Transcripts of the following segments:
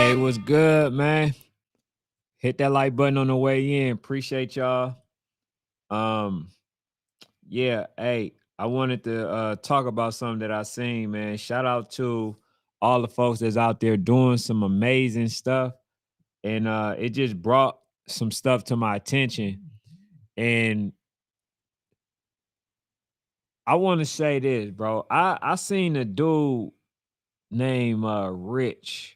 Hey, what's good, man? Hit that like button on the way in. Appreciate y'all. Um, yeah, hey, I wanted to talk about something that I seen, man. Shout out to all the folks that's out there doing some amazing stuff. And it just brought some stuff to my attention. And I want to say this, bro. I seen a dude named Rich.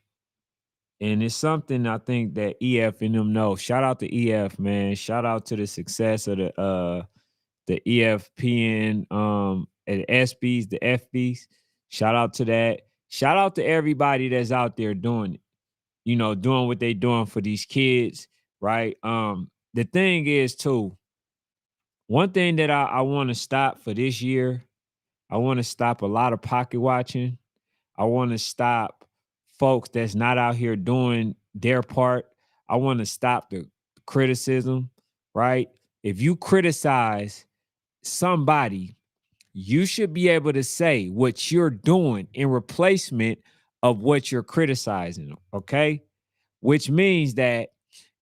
And it's something I think that EF and them know. Shout out to EF, man. Shout out to the success of the EFPN and SBs, the FBs. Shout out to that. Shout out to everybody that's out there doing it. You know, doing what they doing for these kids, right? The thing is too, one thing that I want to stop for this year, I want to stop a lot of pocket watching. I want to stop folks that's not out here doing their part. I want to stop the criticism, right? If you criticize somebody, you should be able to say what you're doing in replacement of what you're criticizing, okay? Which means that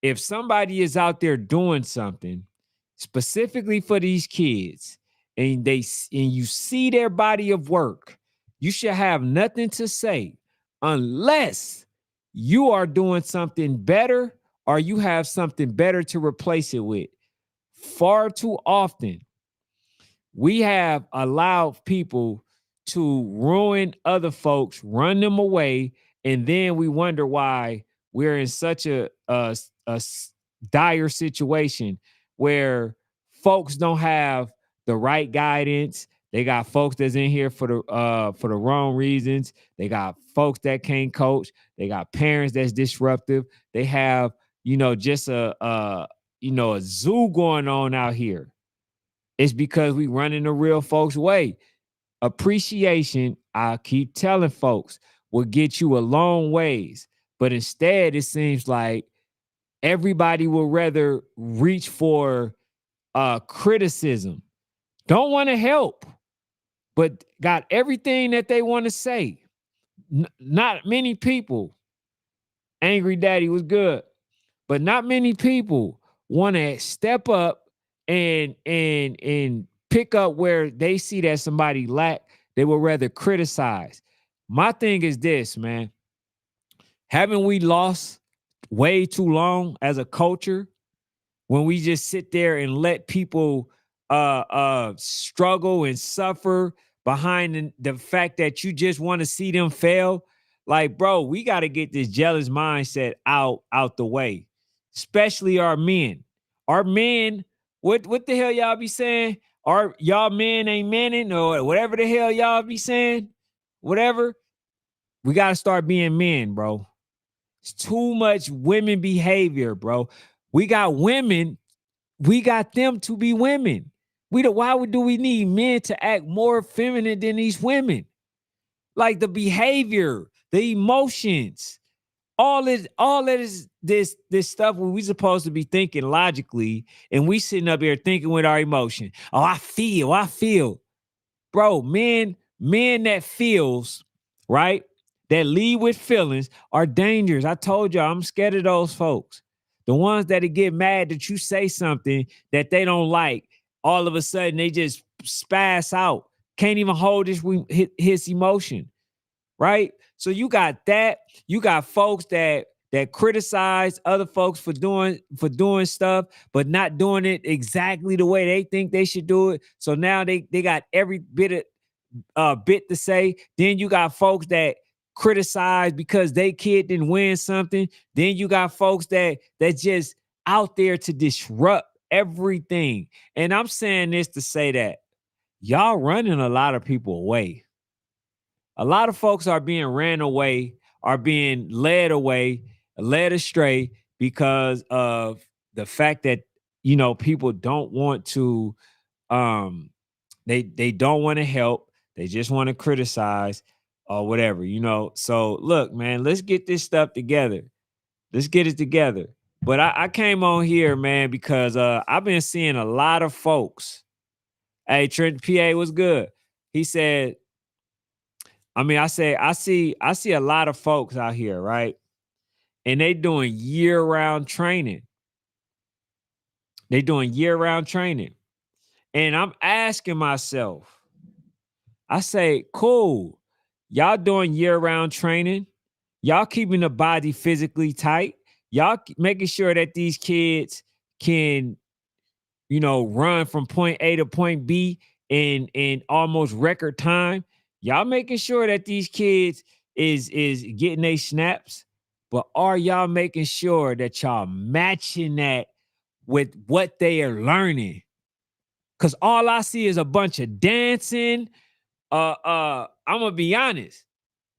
if somebody is out there doing something specifically for these kids and you see their body of work, you should have nothing to say unless you are doing something better or you have something better to replace it with. Far too often, we have allowed people to ruin other folks, run them away, and then we wonder why we're in such a dire situation where folks don't have the right guidance. They got folks that's in here for the wrong reasons. They got folks that can't coach. They got parents that's disruptive. They have, just a zoo going on out here. It's because we running the real folks' way. Appreciation, I keep telling folks, will get you a long ways. But instead, it seems like everybody will rather reach for criticism. Don't want to help, but got everything that they want to say. Not many people. Angry Daddy was good, but not many people want to step up and pick up where they see that somebody lack. They would rather criticize. My thing is this, man. Haven't we lost way too long as a culture when we just sit there and let people struggle and suffer behind the fact that you just want to see them fail? Like, bro, we got to get this jealous mindset out the way, especially our men. Our men, what the hell y'all be saying? Our y'all men ain't mening or whatever the hell y'all be saying, whatever. We got to start being men, bro. It's too much women behavior, bro. We got women, we got them to be women. Why do we need men to act more feminine than these women? Like the behavior, the emotions, all that is this stuff where we supposed to be thinking logically, and we sitting up here thinking with our emotion. Oh, I feel. Bro, men that feels, right? That lead with feelings are dangerous. I told y'all, I'm scared of those folks. The ones that get mad that you say something that they don't like, all of a sudden they just spaz out. Can't even hold his emotion, right? So you got that. You got folks that criticize other folks for doing stuff, but not doing it exactly the way they think they should do it. So now they got every bit to say. Then you got folks that criticize because they kid didn't win something. Then you got folks that just out there to disrupt everything. And I'm saying this to say that y'all running a lot of people away. A lot of folks are being ran away, are being led away, led astray because of the fact that people don't want to they don't want to help. They just want to criticize or whatever, So look, man, let's get this stuff together. Let's get it together. But I came on here, man, because I've been seeing a lot of folks. Hey, Trent PA was good. He said, I see a lot of folks out here, right? and they doing year-round training. They doing year-round training. And I'm asking myself, I say, cool, y'all doing year-round training. Y'all keeping the body physically tight. Y'all making sure that these kids can, run from point A to point B in almost record time. Y'all making sure that these kids is getting their snaps, but are y'all making sure that y'all matching that with what they are learning? Because all I see is a bunch of dancing. I'm gonna be honest,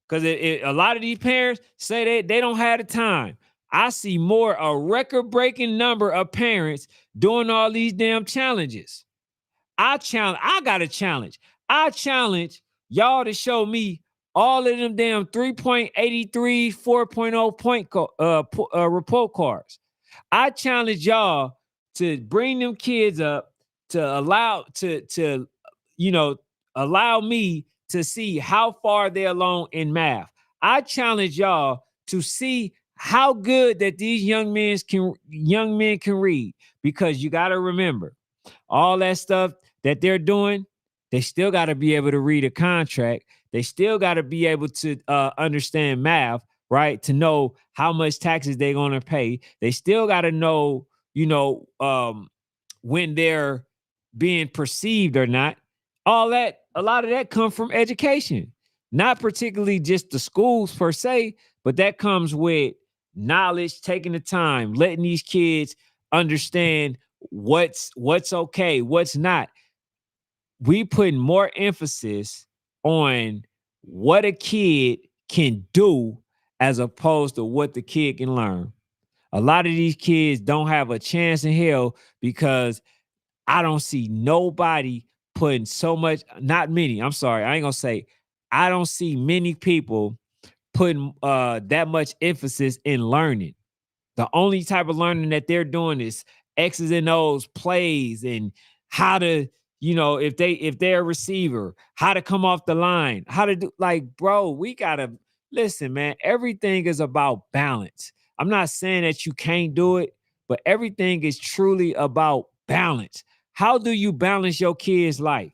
because a lot of these parents say they don't have the time. I see a record-breaking number of parents doing all these damn challenges. I got a challenge. I challenge y'all to show me all of them damn 3.83, 4.0 report cards. I challenge y'all to bring them kids up to allow me to see how far they're along in math. I challenge y'all to see how good that these young men can read, because you got to remember all that stuff that they're doing. They still got to be able to read a contract. They still got to be able to understand math, right? To know how much taxes they're going to pay. They still got to know, when they're being perceived or not. All that, a lot of that comes from education, not particularly just the schools per se, but that comes with knowledge, taking the time, letting these kids understand what's okay, what's not. We put more emphasis on what a kid can do as opposed to what the kid can learn. A lot of these kids don't have a chance in hell because I don't see nobody putting so much, not many. I'm sorry, I ain't gonna say, I don't see many people putting that much emphasis in learning. The only type of learning that they're doing is X's and O's plays and how to, if they're a receiver, how to come off the line, how to do, like, bro, we gotta listen, man. Everything is about balance. I'm not saying that you can't do it, but everything is truly about balance. How do you balance your kid's life?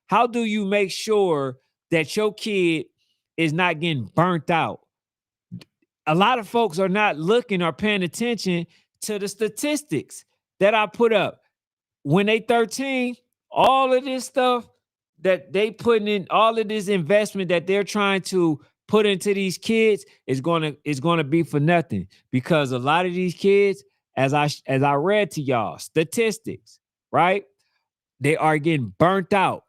How do you make sure that your kid is not getting burnt out? A lot of folks are not looking or paying attention to the statistics that I put up. When they 13, all of this stuff that they putting in, all of this investment that they're trying to put into these kids is gonna be for nothing, because a lot of these kids, as I read to y'all, statistics, right? They are getting burnt out.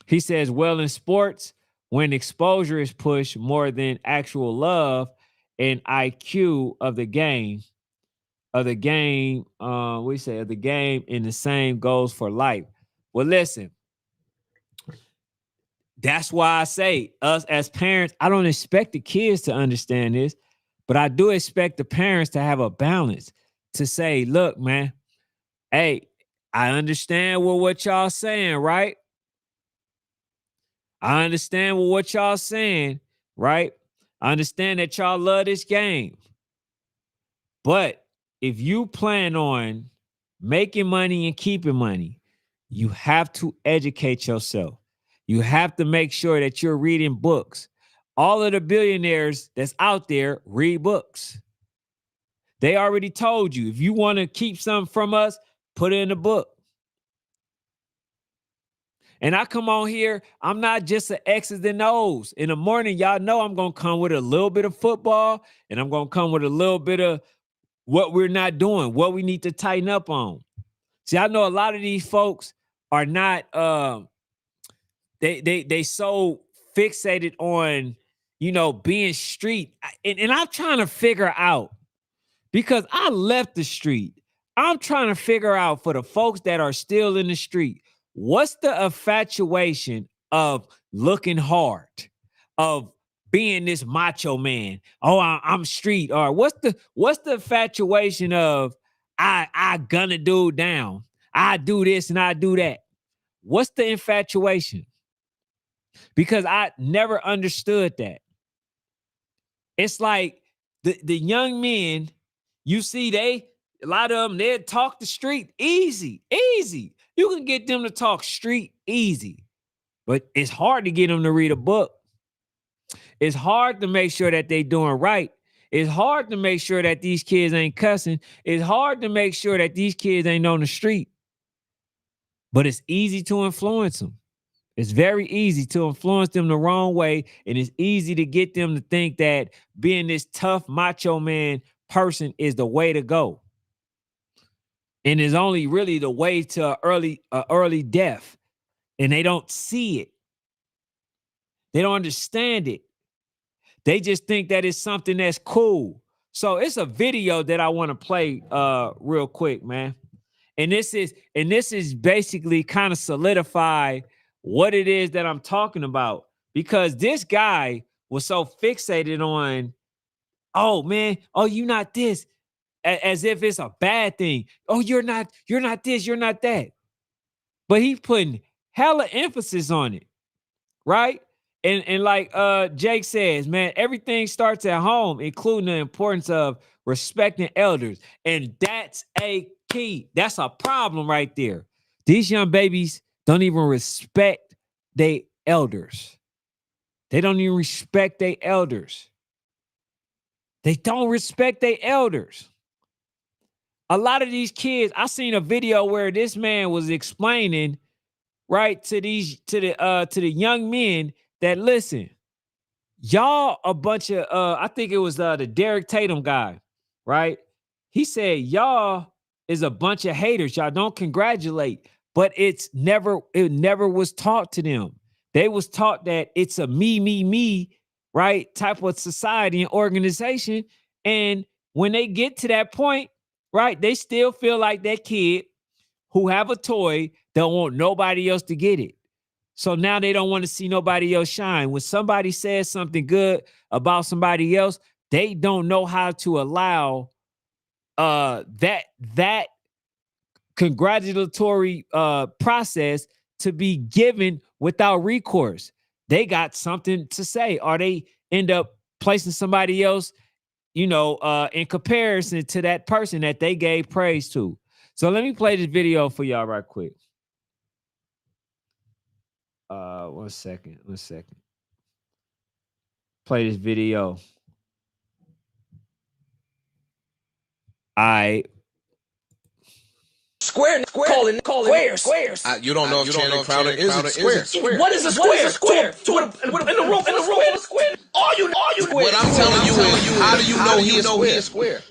He says, well, in sports, when exposure is pushed more than actual love and IQ of the game, of the game, of the game, and the same goes for life. Well, listen, that's why I say us as parents, I don't expect the kids to understand this, but I do expect the parents to have a balance to say, look, man, hey, I understand what y'all saying, right? I understand what y'all saying, right? I understand that y'all love this game. But if you plan on making money and keeping money, you have to educate yourself. You have to make sure that you're reading books. All of the billionaires that's out there read books. They already told you, if you want to keep something from us, put it in a book. And I come on here, I'm not just an X's and O's. In the morning, y'all know I'm going to come with a little bit of football, and I'm going to come with a little bit of what we're not doing, what we need to tighten up on. See, I know a lot of these folks are not, they so fixated on, being street. And I'm trying to figure out, because I left the street. I'm trying to figure out, for the folks that are still in the street, what's the infatuation of looking hard, of being this macho man? Oh, I'm street. Or what's the infatuation of I gun a dude down? I do this and I do that. What's the infatuation? Because I never understood that. It's like the young men, you see a lot of them, they talk the street easy. You can get them to talk street easy, but it's hard to get them to read a book. It's hard to make sure that they doing right. It's hard to make sure that these kids ain't cussing. It's hard to make sure that these kids ain't on the street. But it's easy to influence them. It's very easy to influence them the wrong way. And it's easy to get them to think that being this tough macho man person is the way to go. And is only really the way to early death. And they don't see it. They don't understand it. They just think that it's something that's cool. So it's a video that I want to play real quick, man. And this is basically kind of solidify what it is that I'm talking about, because this guy was so fixated on, oh man, oh, you not this, as if it's a bad thing. Oh, you're not this, you're not that. But he's putting hella emphasis on it, right? And like Jake says, man, everything starts at home, including the importance of respecting elders. And that's a key. That's a problem right there. These young babies don't even respect their elders. They don't even respect their elders. They don't respect their elders. A lot of these kids, I seen a video where this man was explaining, right, to the young men that, listen, y'all a bunch of I think it was the Derek Tatum guy, right? He said, y'all is a bunch of haters. Y'all don't congratulate. But it never was taught to them. They was taught that it's a me, right, type of society and organization. And when they get to that point, right, they still feel like that kid who have a toy don't want nobody else to get it. So now they don't want to see nobody else shine. When somebody says something good about somebody else, they don't know how to allow that congratulatory process to be given without recourse. They got something to say, or they end up placing somebody else, in comparison to that person that they gave praise to. So let me play this video for y'all right quick. One second. Play this video. Square, calling squares. You don't know if Channing Crowder is a square. What is a square? In the room, square. All you What I'm telling you is, how do you know he is square?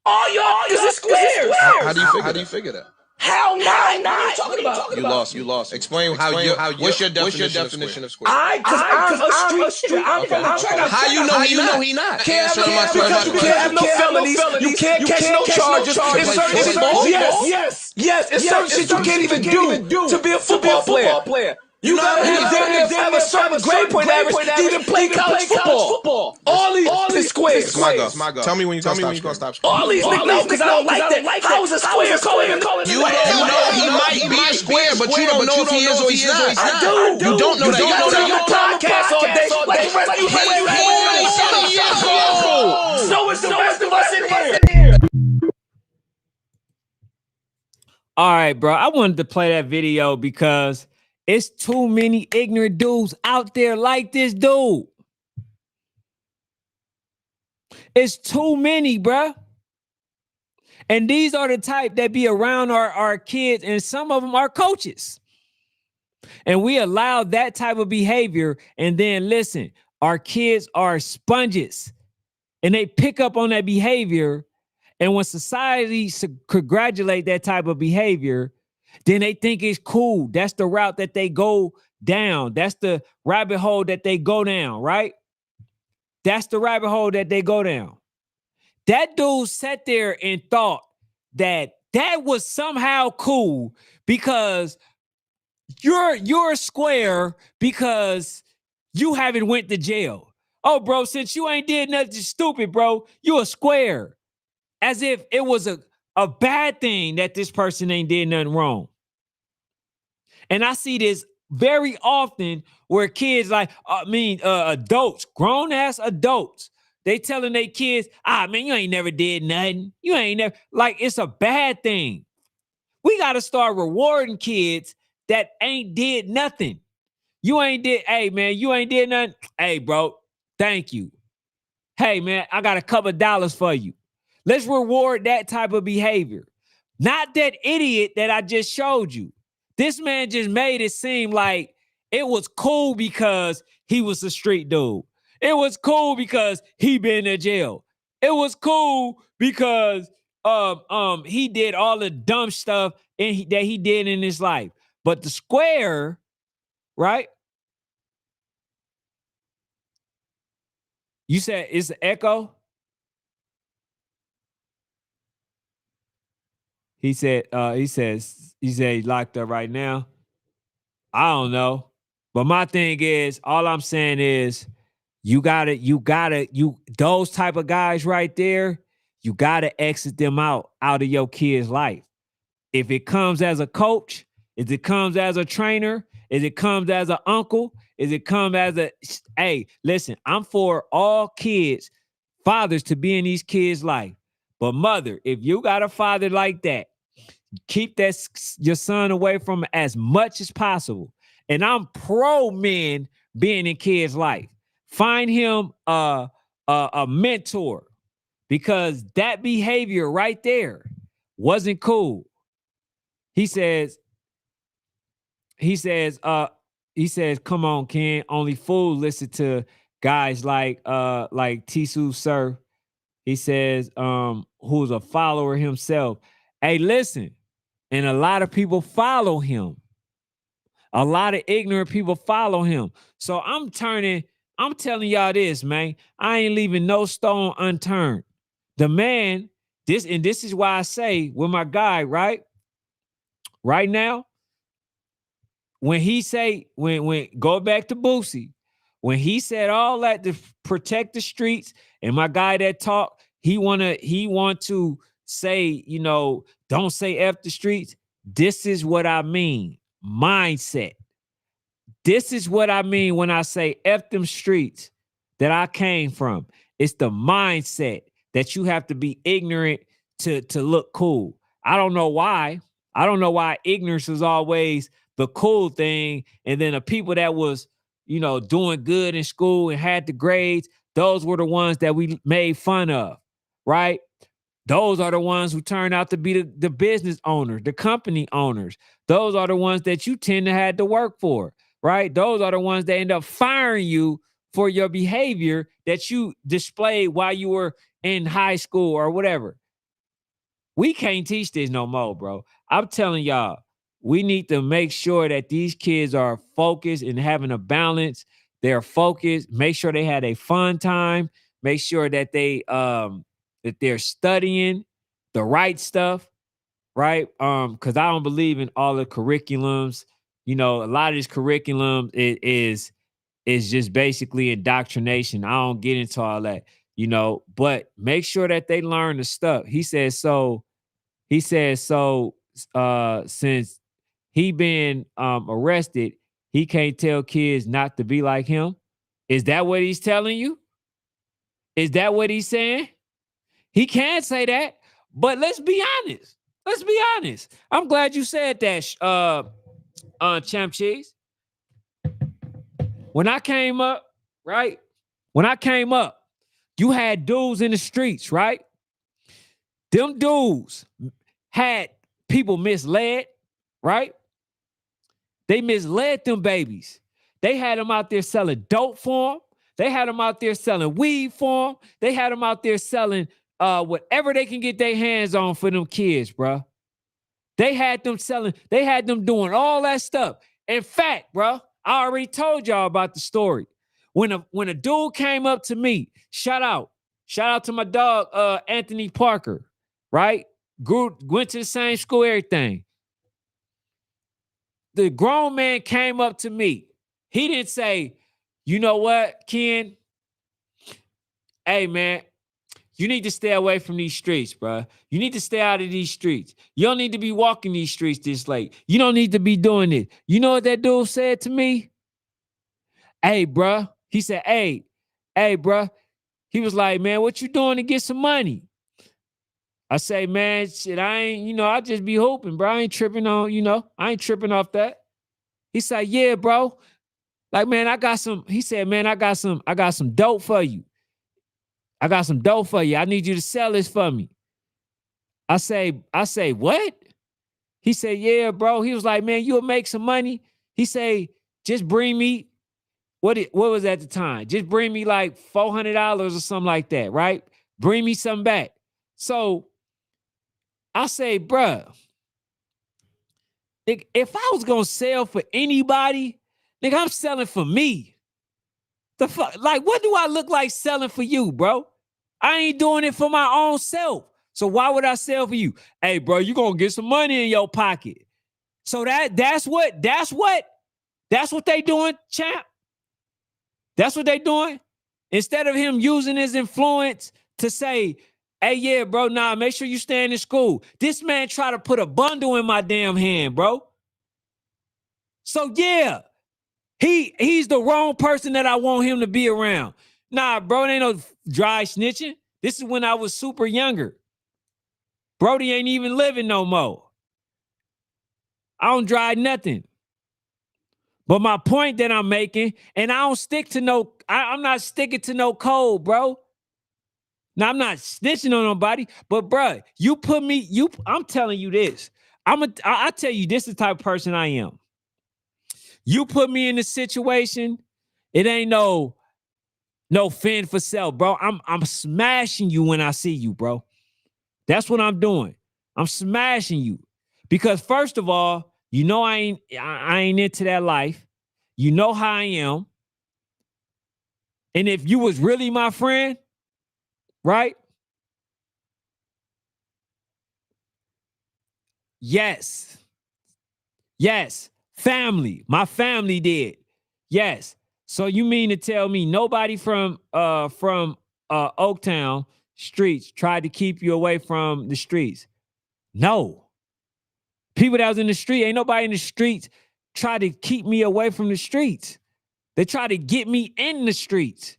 All y'all is squares. How do you figure that? How not? What are you talking about? You lost. Explain what's your definition of square? I'm a street. How you know he not? Because you can't have no felonies. You can't catch no charges. Yes. It's certain shit you can't even do to be a football player. You gotta have a certain grade point average to even play college football. All these squares. My God. Tell me when you gonna stop. All these niggas, because I don't like that. How is a square calling him? You don't know he might be a square, but you don't know if he is or he's not. I do. You don't know that. You know that. You podcast all day. So is the rest of us in here. All right, bro. I wanted to play that video because it's too many ignorant dudes out there like this dude. It's too many, bruh. And these are the type that be around our kids, and some of them are coaches. And we allow that type of behavior, and then listen, our kids are sponges, and they pick up on that behavior. And when society congratulate that type of behavior, then they think it's cool. That's the route that they go down. That's the rabbit hole that they go down, right? That's the rabbit hole that they go down. That dude sat there and thought that was somehow cool because you're a square because you haven't went to jail. Oh, bro, since you ain't did nothing stupid, bro, you a square. As if it was a bad thing that this person ain't did nothing wrong. And I see this very often where kids adults, grown-ass adults, They telling their kids, man, you ain't never did nothing. You ain't never, like, it's a bad thing. We got to start rewarding kids that ain't did nothing. You ain't did, hey, man, you ain't did nothing. Hey, bro, thank you. Hey, man, I got a couple of dollars for you. Let's reward that type of behavior. Not that idiot that I just showed you. This man just made it seem like it was cool because he was a street dude. It was cool because he been to jail. It was cool because he did all the dumb stuff that he did in his life. But the square, right? You said it's an echo? He said he locked up right now. I don't know. But my thing is, all I'm saying is you those type of guys right there, you gotta exit them out of your kid's life. If it comes as a coach, if it comes as a trainer, if it comes as an uncle, if it comes as hey, listen, I'm for all kids, fathers to be in these kids' life. But mother, if you got a father like that, keep your son away from it as much as possible. And I'm pro men being in kids' life. Find him a mentor, because that behavior right there wasn't cool. He says, come on, Ken. Only fools listen to guys like Tisu Sir. He says, who's a follower himself. Hey, listen, and a lot of people follow him. A lot of ignorant people follow him. So I'm telling y'all this, man. I ain't leaving no stone unturned. The man, this is why I say with my guy, right now, when he say, when go back to Boosie, when he said all that to protect the streets, and my guy that talked, he want to say, don't say F the streets. This is what I mean. Mindset. This is what I mean when I say F them streets that I came from. It's the mindset that you have to be ignorant to look cool. I don't know why. I don't know why ignorance is always the cool thing. And then the people that was, doing good in school and had the grades, those were the ones that we made fun of, right? Those are the ones who turned out to be the business owners, the company owners. Those are the ones that you tend to have to work for, right? Those are the ones that end up firing you for your behavior that you displayed while you were in high school or whatever. We can't teach this no more, bro. I'm telling y'all, we need to make sure that these kids are focused and having a balance. They're focused. Make sure they had a fun time. Make sure that that they're studying the right stuff, right? Because I don't believe in all the curriculums. A lot of this curriculum is just basically indoctrination. I don't get into all that, but make sure that they learn the stuff. He says so since he been arrested, he can't tell kids not to be like him. Is that what he's telling you? Is that what he's saying? He can't say that, but let's be honest. Let's be honest. I'm glad you said that, Champ Cheese. When I came up, right? When I came up, you had dudes in the streets, right? Them dudes had people misled, right? They misled them babies. They had them out there selling dope for them. They had them out there selling weed for them. They had them out there selling whatever they can get their hands on for them kids, bro. They had them selling, they had them doing all that stuff. In fact, bro, I already told y'all about the story. When a dude came up to me, shout out to my dog, Anthony Parker, right? Went to the same school, everything. The grown man came up to me. He didn't say, you know what, Ken? Hey, man, you need to stay away from these streets, bro. You need to stay out of these streets. You don't need to be walking these streets this late. You don't need to be doing it. You know what that dude said to me? Hey, bro. He said, hey, bro, He was like, man, what you doing to get some money? I say, man, shit, I ain't, I just be hoping, bro. I ain't tripping on, I ain't tripping off that. He said, yeah, bro. Like, man, he said, man, I got some dope for you. I got some dope for you. I need you to sell this for me. I say, what? He said, yeah, bro. He was like, man, you'll make some money. He say, just bring me, what was at the time? Just bring me like $400 or something like that, right? Bring me some back. So I say, bruh, if I was gonna sell for anybody, nigga, I'm selling for me. The fuck, like, what do I look like selling for you, bro? I ain't doing it for my own self. So why would I sell for you? Hey, bro, you gonna get some money in your pocket. So that's what they doing, champ. That's what they doing. Instead of him using his influence to say, hey, yeah, bro, nah, make sure you stay in school. This man try to put a bundle in my damn hand, bro. So yeah, he's the wrong person that I want him to be around. Nah, bro, it ain't no dry snitching. This is when I was super younger. Brody ain't even living no more. I don't drive nothing. But my point that I'm making, and I don't stick to I'm not sticking to no code, bro. Now, I'm not snitching on nobody, but bro, I'm telling you this. I tell you, this is the type of person I am. You put me in a situation, it ain't no fend for self, bro. I'm smashing you when I see you, bro. That's what I'm doing. I'm smashing you. Because first of all, I ain't into that life. You know how I am. And if you was really my friend, right? Yes. Family. My family did. Yes. So you mean to tell me nobody from Oaktown streets tried to keep you away from the streets? No. People that was in the street, ain't nobody in the streets try to keep me away from the streets. They try to get me in the streets,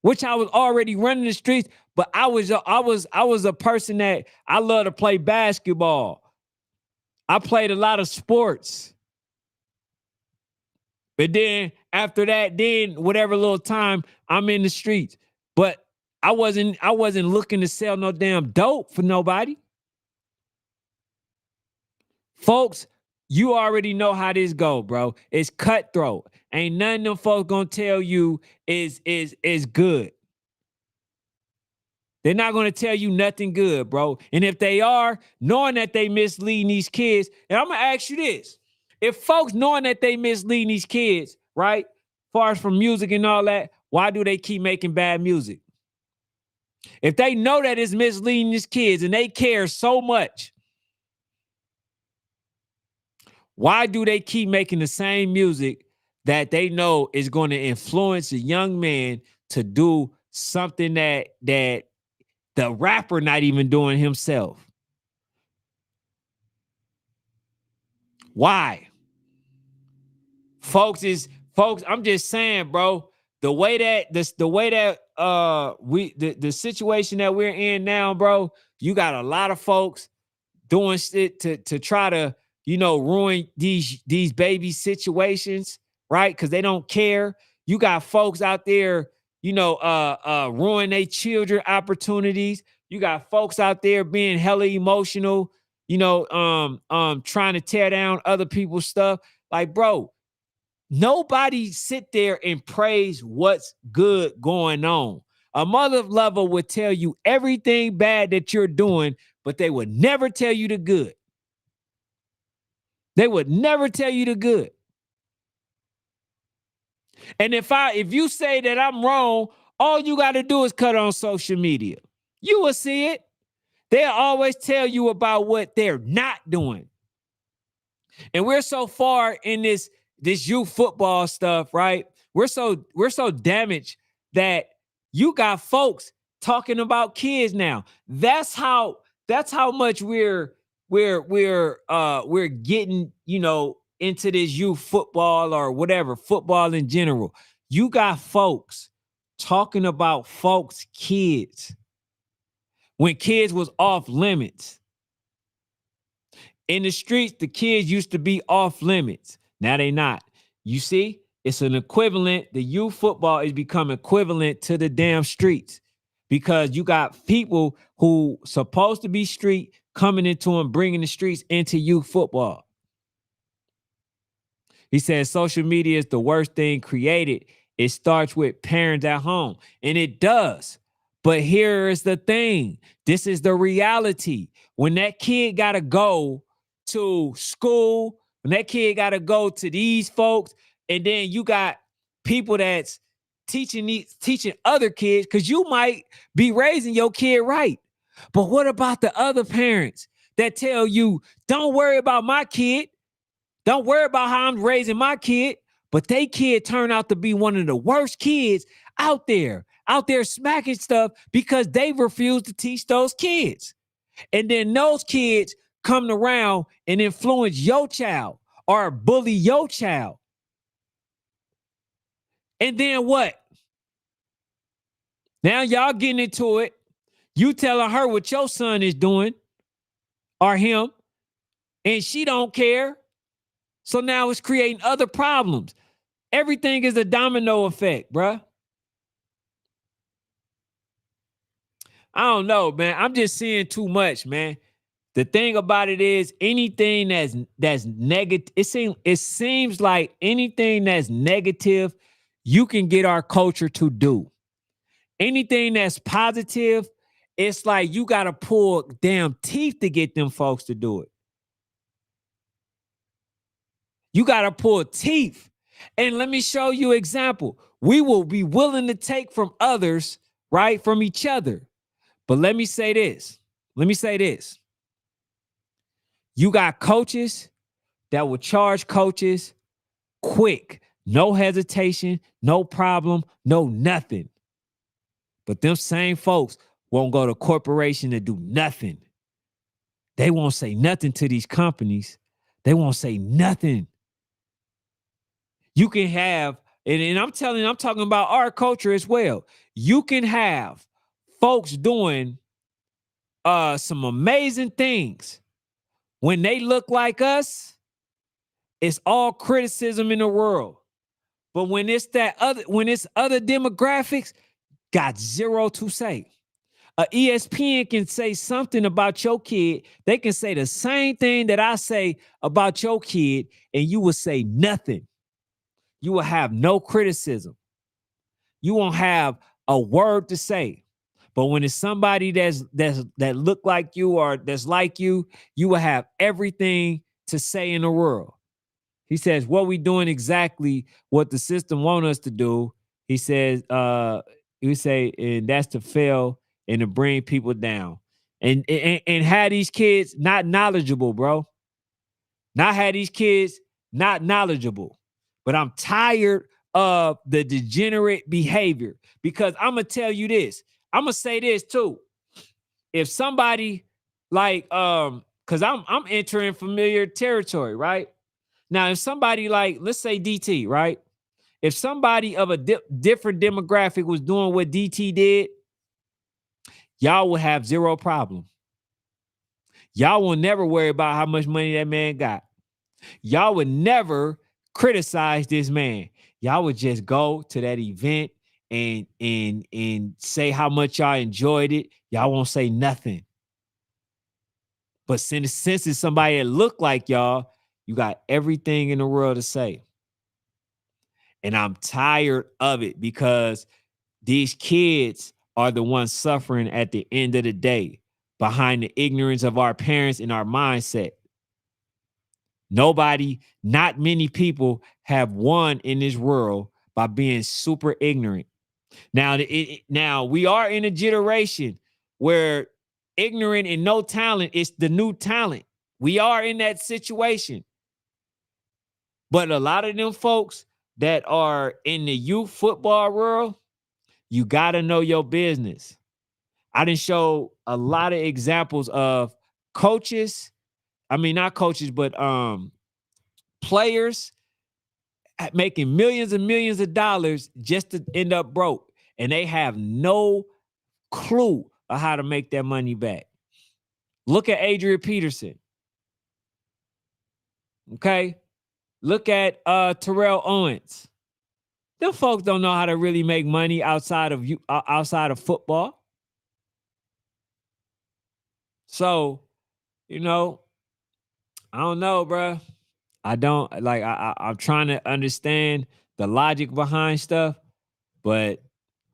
which I was already running the streets. But I was a person that I love to play basketball. I played a lot of sports. But then after that, whatever little time I'm in the streets. But I wasn't looking to sell no damn dope for nobody. Folks, you already know how this go, bro. It's cutthroat. Ain't none of them folks gonna tell you is good. They're not gonna tell you nothing good, bro. And if they are, knowing that they misleading these kids, and I'm gonna ask you this: if folks knowing that they misleading these kids, right, as far as from music and all that, why do they keep making bad music? If they know that it's misleading these kids and they care so much, why do they keep making the same music that they know is going to influence a young man to do something that the rapper not even doing himself? Why? Folks, I'm just saying, bro, the situation that we're in now, bro, you got a lot of folks doing shit to try to, ruin these baby situations, right? Because they don't care. You got folks out there, ruin their children opportunities. You got folks out there being hella emotional, trying to tear down other people's stuff. Like, bro, nobody sit there and praise what's good going on. A mother lover would tell you everything bad that you're doing, but they would never tell you the good. They would never tell you the good. And if you say that I'm wrong, all you got to do is cut on social media. You will see it. They'll always tell you about what they're not doing. And we're so far in this youth football stuff, right? We're so damaged that you got folks talking about kids now. That's how much we're getting, into this youth football or whatever, football in general. You got folks talking about folks' kids when kids was off limits. In the streets, the kids used to be off limits. Now they not. You see, it's an equivalent. The youth football is become equivalent to the damn streets because you got people who supposed to be street coming into and bringing the streets into youth football. He says social media is the worst thing created. It starts with parents at home, and it does. But here is the thing. This is the reality. When that kid got to go to school, when that kid got to go to these folks, and then you got people that's teaching other kids, because you might be raising your kid right. But what about the other parents that tell you, don't worry about my kid. Don't worry about how I'm raising my kid. But they kid turned out to be one of the worst kids out there smacking stuff because they refuse to teach those kids. And then those kids come around and influence your child or bully your child. And then what? Now y'all getting into it. You telling her what your son is doing or him, and she don't care. So now it's creating other problems. Everything is a domino effect, bruh. I don't know, man. I'm just seeing too much, man. The thing about it is anything that's negative, it seems like anything that's negative, you can get our culture to do. Anything that's positive, it's like you got to pull damn teeth to get them folks to do it. You got to pull teeth. And let me show you an example. We will be willing to take from others, right? From each other. But let me say this. You got coaches that will charge coaches quick. No hesitation, no problem, no nothing. But them same folks won't go to corporation to do nothing. They won't say nothing to these companies. They won't say nothing. You can have, and I'm talking about our culture as well. You can have folks doing some amazing things. When they look like us, it's all criticism in the world. But when it's other demographics, got zero to say. ESPN can say something about your kid. They can say the same thing that I say about your kid, and you will say nothing. You will have no criticism. You won't have a word to say. But when it's somebody that look like you or that's like you will have everything to say in the world. He says, what we doing exactly what the system want us to do. He says, and that's to fail and to bring people down. And have these kids not knowledgeable, bro. Not have these kids not knowledgeable. But I'm tired of the degenerate behavior because I'm going to tell you this. I'm going to say this too. If somebody like, because I'm entering familiar territory, right? Now, if somebody like, let's say DT, right? If somebody of a different demographic was doing what DT did, y'all will have zero problem. Y'all will never worry about how much money that man got. Y'all would never criticize this man. Y'all would just go to that event and say how much y'all enjoyed it. Y'all won't say nothing. But since it's somebody that look like y'all, you got everything in the world to say. And I'm tired of it because these kids are the ones suffering at the end of the day behind the ignorance of our parents and our mindset. Not many people have won in this world by being super ignorant. Now we are in a generation where ignorant and no talent is the new talent. We are in that situation. But a lot of them folks that are in the youth football world, you got to know your business. I didn't show a lot of examples of coaches. I mean, not coaches, but players making millions and millions of dollars just to end up broke. and they have no clue of how to make that money back. Look at Adrian Peterson. Okay. Look at Terrell Owens. Them folks don't know how to really make money outside of football. So, you know, I don't know, bro. I don't like. I'm trying to understand the logic behind stuff, but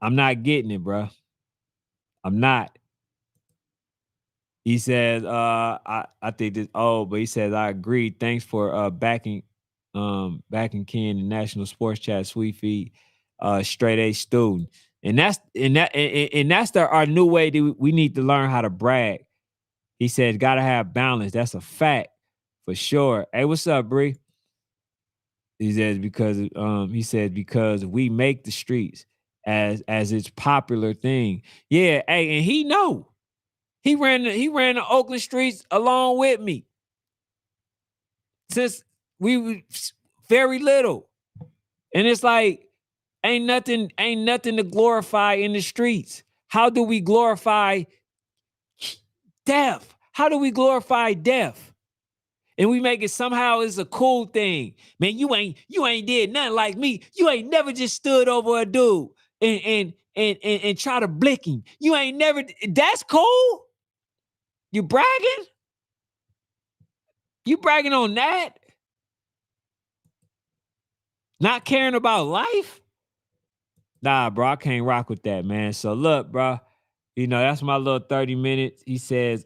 I'm not getting it, bro. I'm not. He says, I think this. Oh, but he says I agree. Thanks for backing Ken in National Sports Chat Sweet Feed, straight A student, and that's our new way that we need to learn how to brag. He said, gotta have balance. That's a fact for sure. Hey, what's up, Bree? He says because we make the streets as its popular thing. Yeah, hey, and he know. He ran the Oakland streets along with me since we were very little. And it's like ain't nothing to glorify in the streets. How do we glorify death? How do we glorify death? And we make it somehow it's a cool thing. Man, you ain't did nothing like me. You ain't never just stood over a dude and try to blick him. You ain't never. That's cool. You bragging? You bragging on that? Not caring about life? Nah, bro, I can't rock with that, man. So look, bro. You know, that's my little 30 minutes. He says,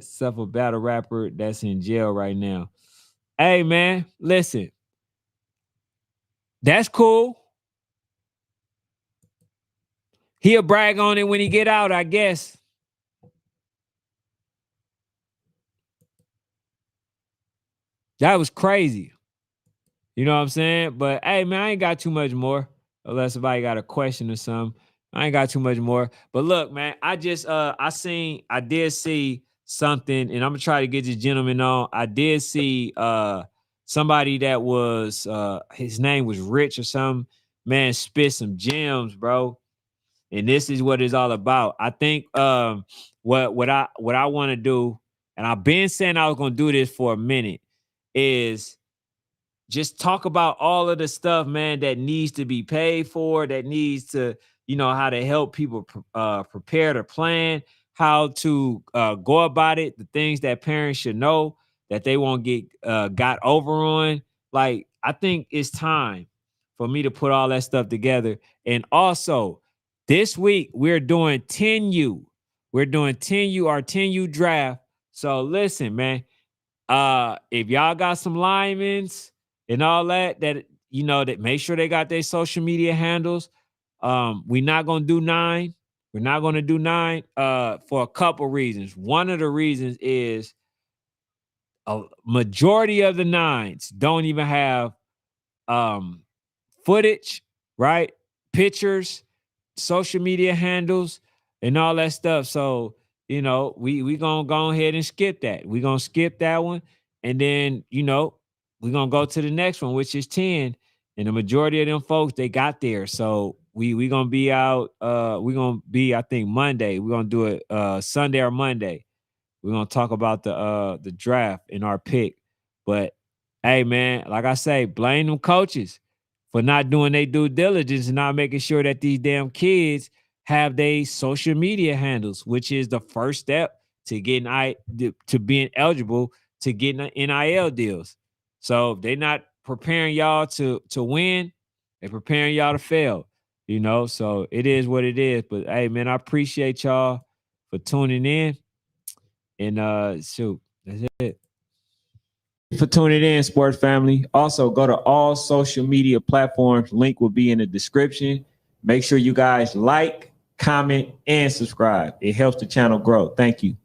suffer battle rapper that's in jail right now. Hey, man, listen. That's cool. He'll brag on it when he get out, I guess. That was crazy. You know what I'm saying? But hey, man, I ain't got too much more. Unless somebody got a question or something. I ain't got too much more. But look, man, I did see something, and I'm gonna try to get this gentleman on. I did see somebody that was his name was Rich or something. Man, spit some gems, bro. And this is what it's all about. I think what I want to do, and I've been saying I was gonna do this for a minute, is just talk about all of the stuff, man, that needs to be paid for, that needs to, you know, how to help people prepare to plan, how to go about it, the things that parents should know that they won't get got over on. Like, I think it's time for me to put all that stuff together. And also, this week, we're doing 10U. We're doing 10U, our 10U draft. So listen, man, if y'all got some linemen and all that, you know, that make sure they got their social media handles. We're not gonna do 9. We're not gonna do 9 for a couple reasons. One of the reasons is a majority of the 9s don't even have footage, right? Pictures, social media handles, and all that stuff. So, you know, we gonna go ahead and skip that. We're gonna skip that one, and then, you know, we're gonna go to the next one, which is 10. And the majority of them folks, they got there. So we gonna be out. We're gonna be, I think, Monday. We're gonna do it Sunday or Monday. We're gonna talk about the draft and our pick. But hey, man, like I say, blame them coaches for not doing their due diligence and not making sure that these damn kids have their social media handles, which is the first step to getting to being eligible to getting NIL deals. So if they're not preparing y'all to win, they're preparing y'all to fail. You know, so it is what it is. But hey, man, I appreciate y'all for tuning in. And shoot, that's it. For tuning in, sports family. Also, go to all social media platforms. Link will be in the description. Make sure you guys like, comment, and subscribe. It helps the channel grow. Thank you.